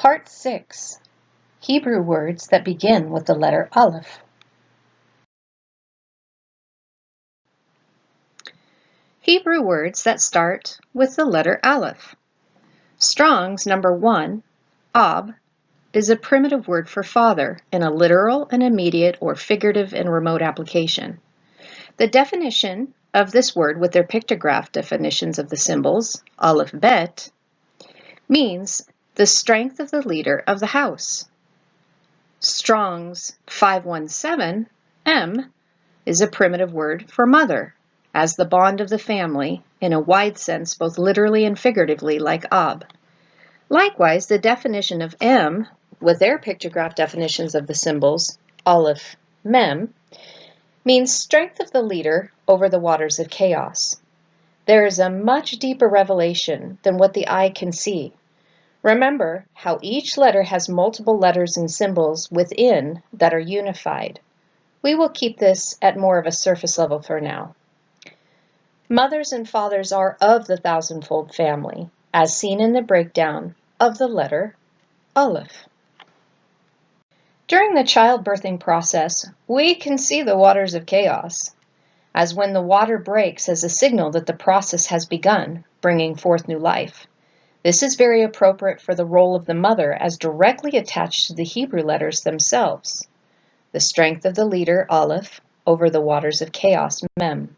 Part 6. Hebrew words that begin with the letter Aleph. Hebrew words that start with the letter Aleph. Strong's number 1, Ab, is a primitive word for father in a literal and immediate or figurative and remote application. The definition of this word with their pictograph definitions of the symbols, Aleph Bet, means the strength of the leader of the house. Strong's 517, M, is a primitive word for mother, as the bond of the family, in a wide sense both literally and figuratively, like Ab. Likewise, the definition of M, with their pictograph definitions of the symbols, Aleph, Mem, means strength of the leader over the waters of chaos. There is a much deeper revelation than what the eye can see. Remember how each letter has multiple letters and symbols within that are unified. We will keep this at more of a surface level for now. Mothers and fathers are of the thousandfold family, as seen in the breakdown of the letter Aleph. During the childbirthing process, we can see the waters of chaos, as when the water breaks as a signal that the process has begun, bringing forth new life. This is very appropriate for the role of the mother as directly attached to the Hebrew letters themselves. The strength of the leader, Aleph, over the waters of chaos, Mem.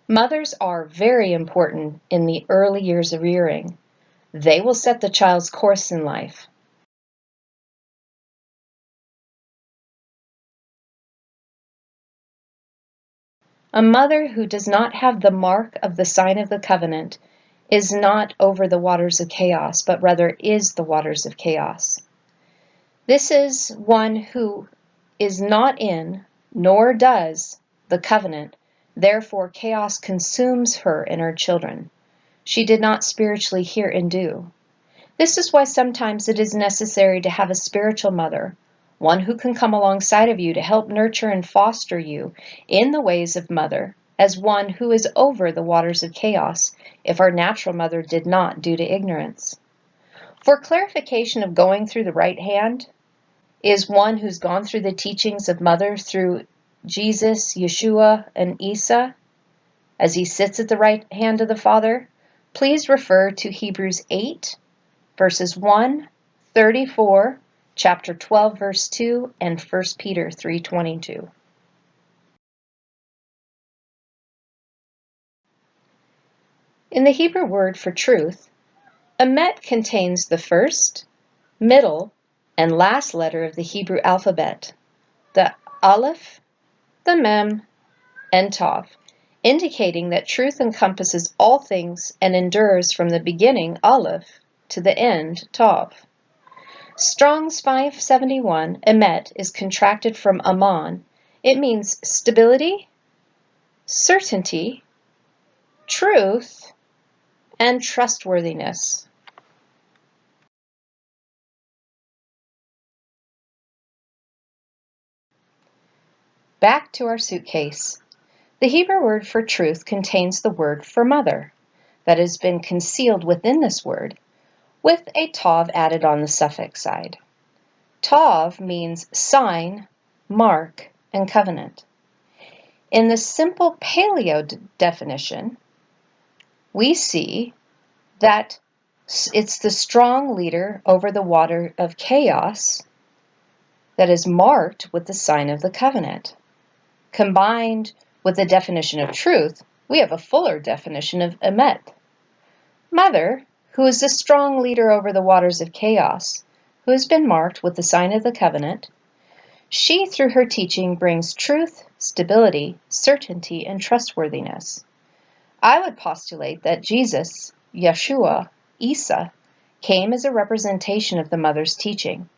Mothers are very important in the early years of rearing. They will set the child's course in life. A mother who does not have the mark of the sign of the covenant is not over the waters of chaos, but rather is the waters of chaos. This is one who is not in, nor does, the covenant. Therefore, chaos consumes her and her children. She did not spiritually hear and do. This is why sometimes it is necessary to have a spiritual mother, one who can come alongside of you to help nurture and foster you in the ways of mother, as one who is over the waters of chaos, if our natural mother did not due to ignorance. For clarification of going through the right hand, is one who's gone through the teachings of mother through Jesus, Yeshua, and Isa, as he sits at the right hand of the Father, please refer to Hebrews 8, verses 1, 34, chapter 12, verse 2, and 1 Peter 3:22. In the Hebrew word for truth, emet contains the first, middle, and last letter of the Hebrew alphabet, the Aleph, the Mem, and Tav, indicating that truth encompasses all things and endures from the beginning, Aleph, to the end, Tav. Strong's 571, emet, is contracted from aman. It means stability, certainty, truth, and trustworthiness. Back to our suitcase. The Hebrew word for truth contains the word for mother that has been concealed within this word, with a tav added on the suffix side. Tav means sign, mark, and covenant. In the simple paleo definition, we see that it's the strong leader over the water of chaos that is marked with the sign of the covenant. Combined with the definition of truth, we have a fuller definition of emet. Mother, who is the strong leader over the waters of chaos, who has been marked with the sign of the covenant, she, through her teaching, brings truth, stability, certainty, and trustworthiness. I would postulate that Jesus, Yeshua, Isa, came as a representation of the mother's teaching.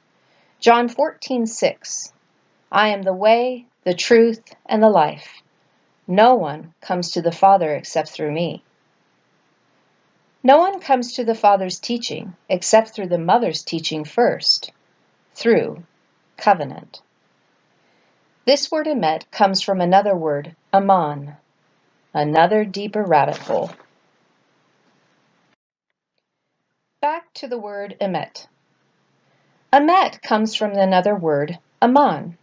John 14:6, I am the way, the truth, and the life. No one comes to the Father except through me. No one comes to the Father's teaching except through the mother's teaching first, through covenant. This word emet comes from another word, aman, another deeper rabbit hole. Back to the word emet. Emet comes from another word, aman.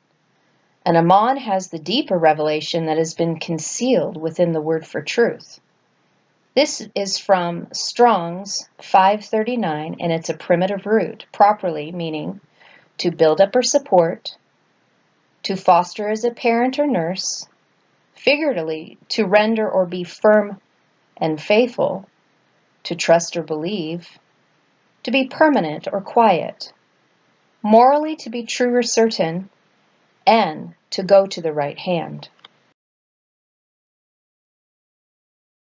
And aman has the deeper revelation that has been concealed within the word for truth. This is from Strong's 539, and it's a primitive root, properly meaning to build up or support, to foster as a parent or nurse, figuratively, to render or be firm and faithful, to trust or believe, to be permanent or quiet, morally to be true or certain, and to go to the right hand.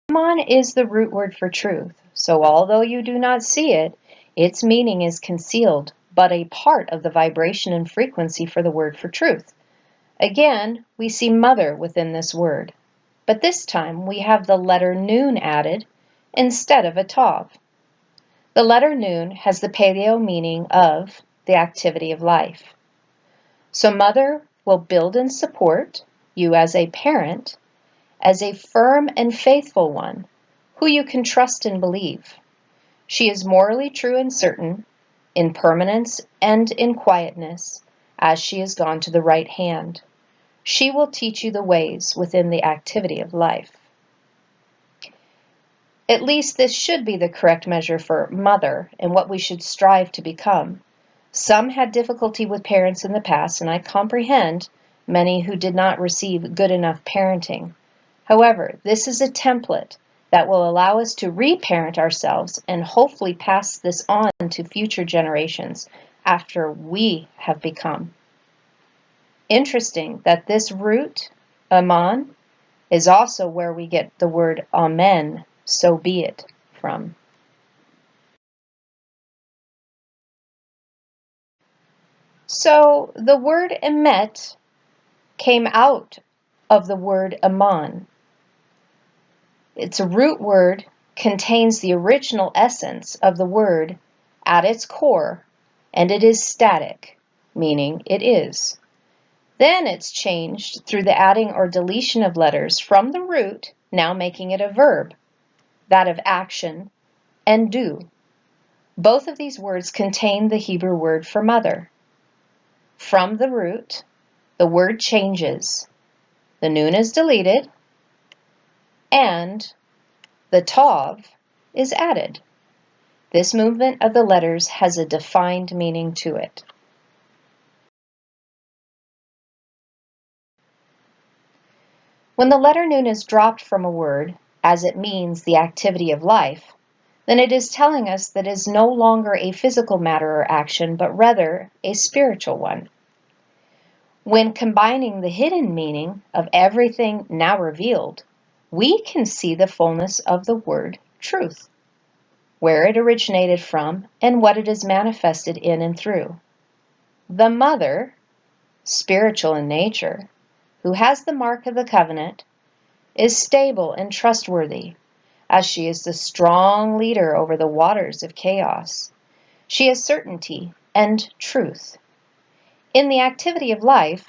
Aman is the root word for truth, so although you do not see it, its meaning is concealed, but a part of the vibration and frequency for the word for truth. Again, we see mother within this word, but this time we have the letter nun added instead of a tav. The letter nun has the paleo meaning of the activity of life. So mother will build and support you as a parent, as a firm and faithful one, who you can trust and believe. She is morally true and certain, in permanence and in quietness, as she has gone to the right hand. She will teach you the ways within the activity of life. At least this should be the correct measure for mother and what we should strive to become. Some had difficulty with parents in the past, and I comprehend many who did not receive good enough parenting. However, this is a template that will allow us to reparent ourselves and hopefully pass this on to future generations after we have become. Interesting that this root, aman, is also where we get the word amen, so be it, from. So the word emet came out of the word aman. Its root word contains the original essence of the word at its core, and it is static, meaning it is. Then it's changed through the adding or deletion of letters from the root, now making it a verb, that of action, and do. Both of these words contain the Hebrew word for mother. From the root, the word changes. The nun is deleted, and the tav is added. This movement of the letters has a defined meaning to it. When the letter nun is dropped from a word, as it means the activity of life, then it is telling us that it is no longer a physical matter or action, but rather a spiritual one. When combining the hidden meaning of everything now revealed, we can see the fullness of the word truth, where it originated from and what it is manifested in and through. The mother, spiritual in nature, who has the mark of the covenant, is stable and trustworthy, as she is the strong leader over the waters of chaos. She has certainty and truth. In the activity of life,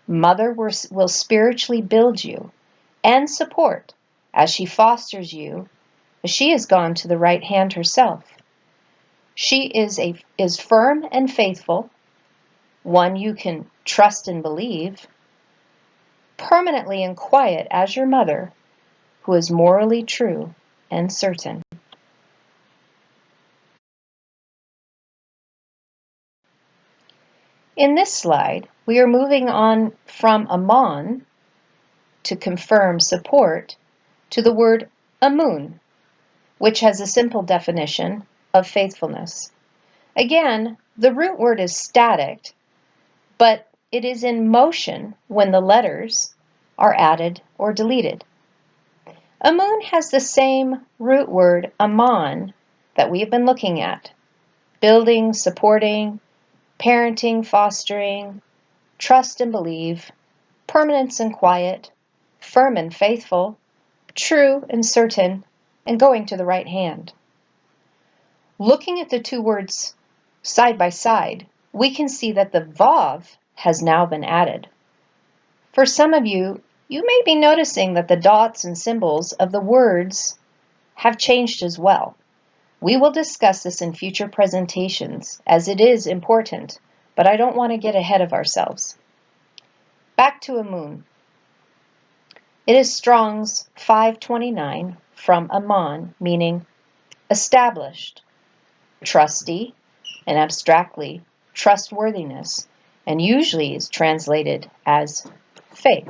mother will spiritually build you and support as she fosters you, as she has gone to the right hand herself. She is firm and faithful, one you can trust and believe, permanently and quiet as your mother, who is morally true and certain. In this slide, we are moving on from aman, to confirm support, to the word amun, which has a simple definition of faithfulness. Again, the root word is static, but it is in motion when the letters are added or deleted. Amun has the same root word aman that we have been looking at: building, supporting, parenting, fostering, trust and believe, permanence and quiet, firm and faithful, true and certain, and going to the right hand. Looking at the two words side by side, we can see that the vav has now been added. For some of you, you may be noticing that the dots and symbols of the words have changed as well. We will discuss this in future presentations, as it is important, but I don't want to get ahead of ourselves. Back to Amun. It is Strong's 529 from Aman, meaning established, trusty, and abstractly trustworthiness, and usually is translated as faith.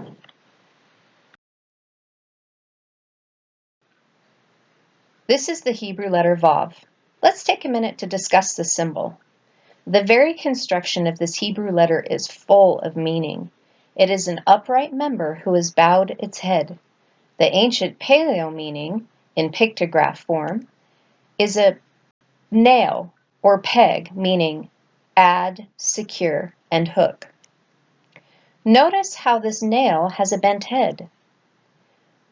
This is the Hebrew letter Vav. Let's take a minute to discuss the symbol. The very construction of this Hebrew letter is full of meaning. It is an upright member who has bowed its head. The ancient paleo meaning, in pictograph form, is a nail or peg, meaning add, secure, and hook. Notice how this nail has a bent head.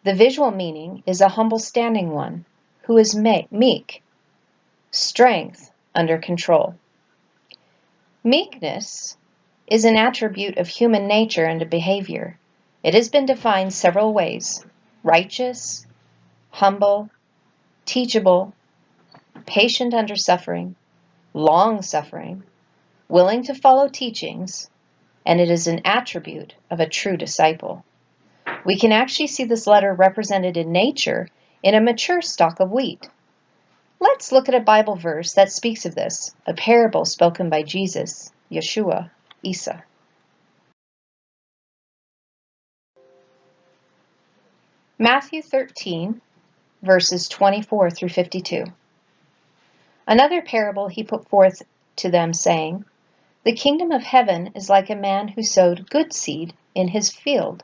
The visual meaning is a humble standing one, who is meek, strength under control. Meekness is an attribute of human nature and behavior. It has been defined several ways: righteous, humble, teachable, patient under suffering, long-suffering, willing to follow teachings, and it is an attribute of a true disciple. We can actually see this letter represented in nature in a mature stalk of wheat. Let's look at a Bible verse that speaks of this, a parable spoken by Jesus, Yeshua, Isa. Matthew 13, verses 24 through 52. Another parable he put forth to them, saying, The kingdom of heaven is like a man who sowed good seed in his field.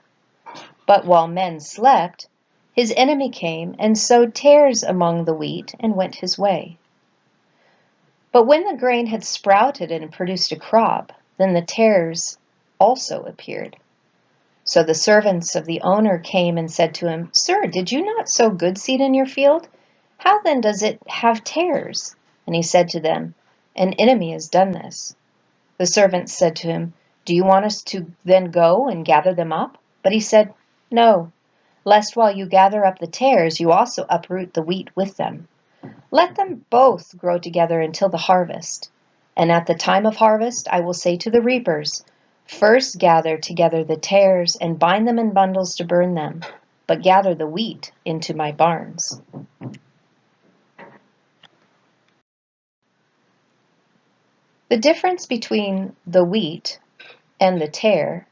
But while men slept, his enemy came and sowed tares among the wheat and went his way. But when the grain had sprouted and produced a crop, then the tares also appeared. So the servants of the owner came and said to him, Sir, did you not sow good seed in your field? How then does it have tares? And he said to them, An enemy has done this. The servants said to him, Do you want us to then go and gather them up? But he said, No, lest while you gather up the tares, you also uproot the wheat with them. Let them both grow together until the harvest. And at the time of harvest, I will say to the reapers, First gather together the tares and bind them in bundles to burn them, but gather the wheat into my barns. The difference between the wheat and the tare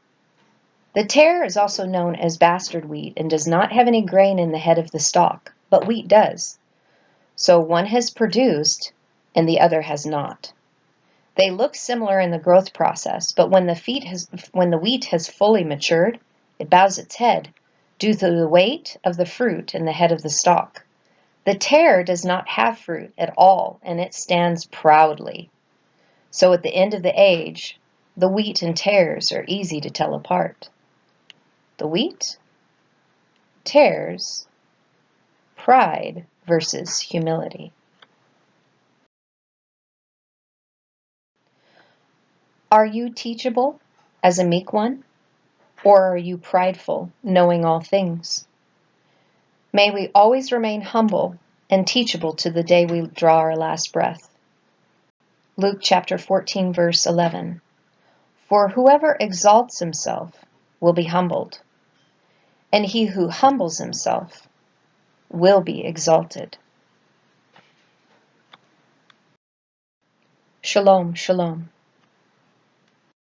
is also known as bastard wheat and does not have any grain in the head of the stalk, but wheat does. So one has produced and the other has not. They look similar in the growth process, but when the wheat has fully matured, it bows its head due to the weight of the fruit in the head of the stalk. The tare does not have fruit at all, and it stands proudly. So at the end of the age, the wheat and tares are easy to tell apart. The wheat, tares, pride versus humility. Are you teachable as a meek one, or are you prideful, knowing all things? May we always remain humble and teachable to the day we draw our last breath. Luke chapter 14, verse 11. For whoever exalts himself will be humbled, and he who humbles himself will be exalted. Shalom, shalom.